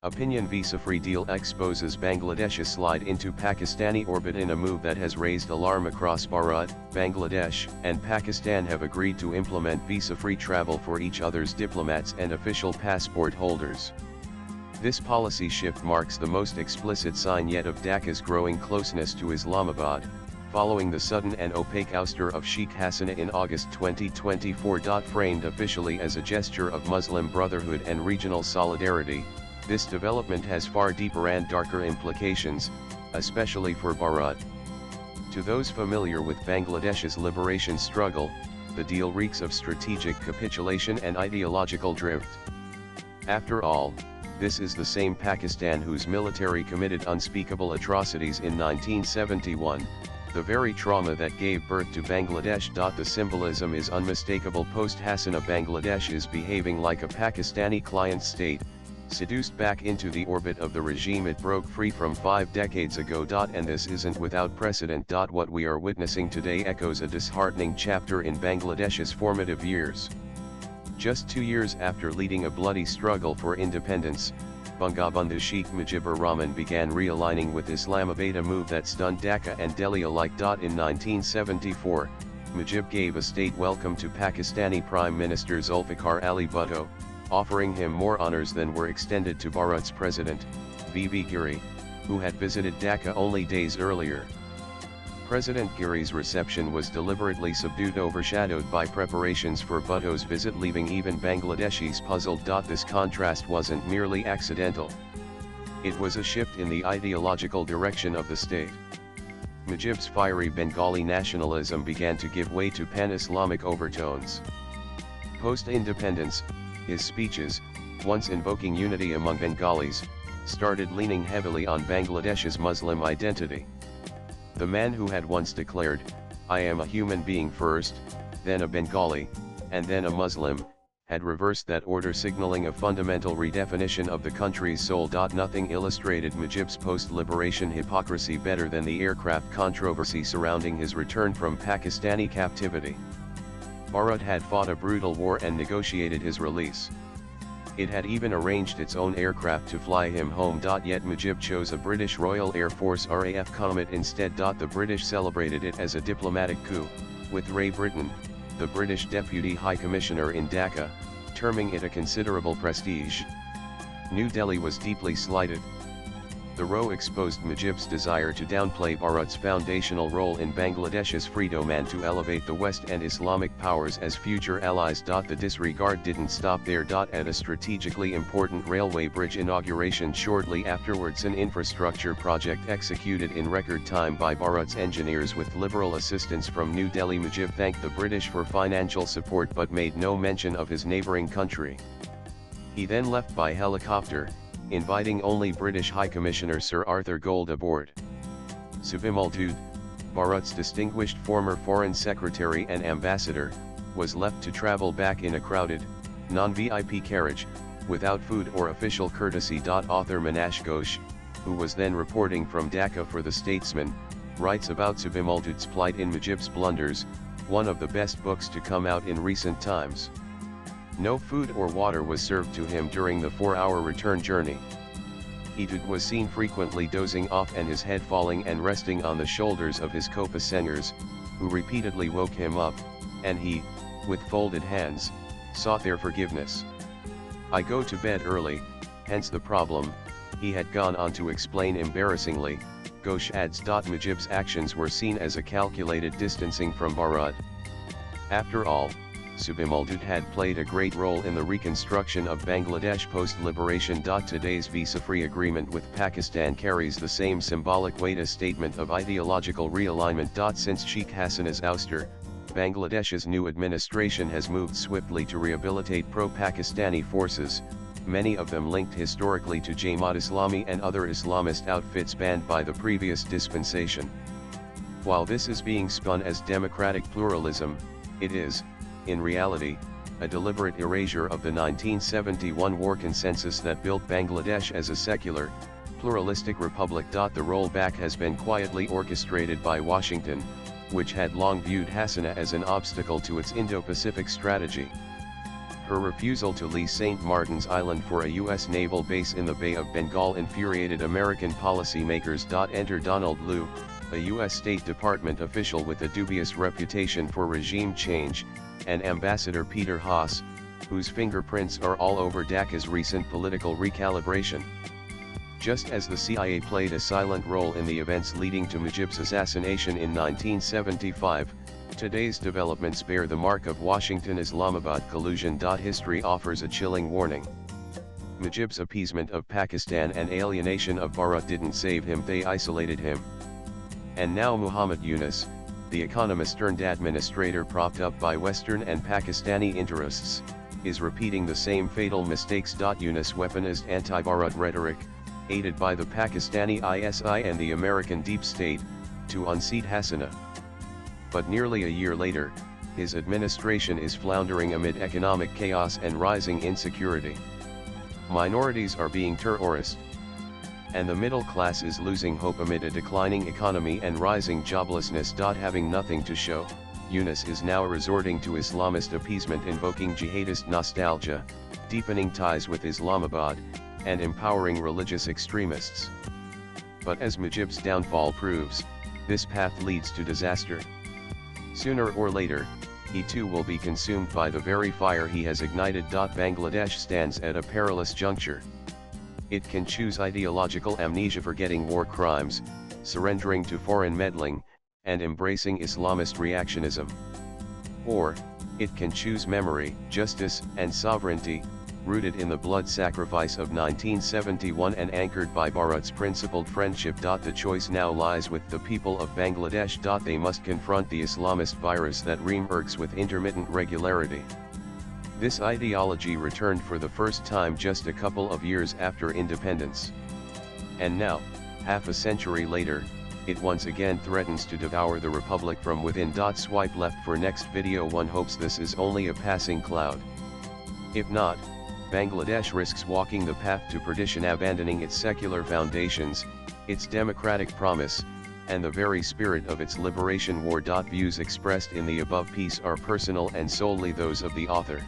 Opinion visa-free deal exposes Bangladesh's slide into Pakistani orbit in a move that has raised alarm across Bharat, Bangladesh, and Pakistan have agreed to implement visa-free travel for each other's diplomats and official passport holders. This policy shift marks the most explicit sign yet of Dhaka's growing closeness to Islamabad, following the sudden and opaque ouster of Sheikh Hasina in August 2024. Framed officially as a gesture of Muslim brotherhood and regional solidarity, this development has far deeper and darker implications, especially for Bharat. To those familiar with Bangladesh's liberation struggle, the deal reeks of strategic capitulation and ideological drift. After all, this is the same Pakistan whose military committed unspeakable atrocities in 1971, the very trauma that gave birth to Bangladesh. The symbolism is unmistakable. Post-Hasina Bangladesh is behaving like a Pakistani client state, seduced back into the orbit of the regime it broke free from 5 decades ago. And this isn't without precedent. What we are witnessing today echoes a disheartening chapter in Bangladesh's formative years. Just 2 years after leading a bloody struggle for independence, Bangabandhu Sheikh Mujibur Rahman began realigning with Islamabad, a move that stunned Dhaka and Delhi alike. In 1974, Mujib gave a state welcome to Pakistani Prime Minister Zulfikar Ali Bhutto, offering him more honors than were extended to Bharat's president, V.V. Giri, who had visited Dhaka only days earlier. President Giri's reception was deliberately subdued, overshadowed by preparations for Bhutto's visit, leaving even Bangladeshis puzzled. This contrast wasn't merely accidental. It was a shift in the ideological direction of the state. Mujib's fiery Bengali nationalism began to give way to pan-Islamic overtones. Post-independence, his speeches, once invoking unity among Bengalis, started leaning heavily on Bangladesh's Muslim identity. The man who had once declared, "I am a human being first, then a Bengali, and then a Muslim," had reversed that order, signaling a fundamental redefinition of the country's soul. Nothing illustrated Mujib's post-liberation hypocrisy better than the aircraft controversy surrounding his return from Pakistani captivity. Bharat had fought a brutal war and negotiated his release. It had even arranged its own aircraft to fly him home. Yet Mujib chose a British Royal Air Force RAF Comet instead. The British celebrated it as a diplomatic coup, with Ray Britton, the British Deputy High Commissioner in Dhaka, terming it a considerable prestige. New Delhi was deeply slighted. The row exposed Mujib's desire to downplay Bharat's foundational role in Bangladesh's freedom and to elevate the West and Islamic powers as future allies. The disregard didn't stop there. At a strategically important railway bridge inauguration shortly afterwards, an infrastructure project executed in record time by Bharat's engineers with liberal assistance from New Delhi, Mujib thanked the British for financial support but made no mention of his neighbouring country. He then left by helicopter, inviting only British High Commissioner Sir Arthur Gold aboard. Subhimal Dud, Bharat's distinguished former Foreign Secretary and Ambassador, was left to travel back in a crowded, non-VIP carriage, without food or official courtesy. Author Manash Ghosh, who was then reporting from Dhaka for The Statesman, writes about Subhimal Dud's plight in Mujib's Blunders, one of the best books to come out in recent times. No food or water was served to him during the 4-hour return journey. Dud was seen frequently dozing off and his head falling and resting on the shoulders of his co-passengers, who repeatedly woke him up, and he, with folded hands, sought their forgiveness. "I go to bed early, hence the problem," he had gone on to explain embarrassingly. Ghosh adds. Mujib's actions were seen as a calculated distancing from Bharat. After all, Subhimal Dud had played a great role in the reconstruction of Bangladesh post-liberation. Today's visa-free agreement with Pakistan carries the same symbolic weight, a statement of ideological realignment. Since Sheikh Hasina's ouster, Bangladesh's new administration has moved swiftly to rehabilitate pro-Pakistani forces, many of them linked historically to Jamaat-Islami and other Islamist outfits banned by the previous dispensation. While this is being spun as democratic pluralism, it is, in reality, a deliberate erasure of the 1971 war consensus that built Bangladesh as a secular, pluralistic republic. The rollback has been quietly orchestrated by Washington, which had long viewed Hasina as an obstacle to its Indo-Pacific strategy. Her refusal to lease St. Martin's Island for a U.S. naval base in the Bay of Bengal infuriated American policymakers. Enter Donald Liu, a U.S. State Department official with a dubious reputation for regime change, and Ambassador Peter Haas, whose fingerprints are all over Dhaka's recent political recalibration. Just as the CIA played a silent role in the events leading to Mujib's assassination in 1975, today's developments bear the mark of Washington-Islamabad collusion. History offers a chilling warning. Mujib's appeasement of Pakistan and alienation of Bharat didn't save him, they isolated him. And now Muhammad Yunus, the economist-turned-administrator propped up by Western and Pakistani interests, is repeating the same fatal mistakes. Yunus weaponized anti-Bharat rhetoric, aided by the Pakistani ISI and the American deep state, to unseat Hasina. But nearly a year later, his administration is floundering amid economic chaos and rising insecurity. Minorities are being terrorized. And the middle class is losing hope amid a declining economy and rising joblessness. Having nothing to show, Yunus is now resorting to Islamist appeasement, invoking jihadist nostalgia, deepening ties with Islamabad, and empowering religious extremists. But as Mujib's downfall proves, this path leads to disaster. Sooner or later, he too will be consumed by the very fire he has ignited. Bangladesh stands at a perilous juncture. It can choose ideological amnesia, forgetting war crimes, surrendering to foreign meddling, and embracing Islamist reactionism. Or, it can choose memory, justice, and sovereignty, rooted in the blood sacrifice of 1971 and anchored by Bharat's principled friendship. The choice now lies with the people of Bangladesh. They must confront the Islamist virus that re-emerges with intermittent regularity. This ideology returned for the first time just a couple of years after independence. And now, half a century later, it once again threatens to devour the republic from within. Swipe left for next video. One hopes this is only a passing cloud. If not, Bangladesh risks walking the path to perdition, abandoning its secular foundations, its democratic promise, and the very spirit of its liberation war. Views expressed in the above piece are personal and solely those of the author.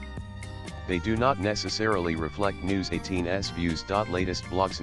They do not necessarily reflect News 18's views. Latest blogs.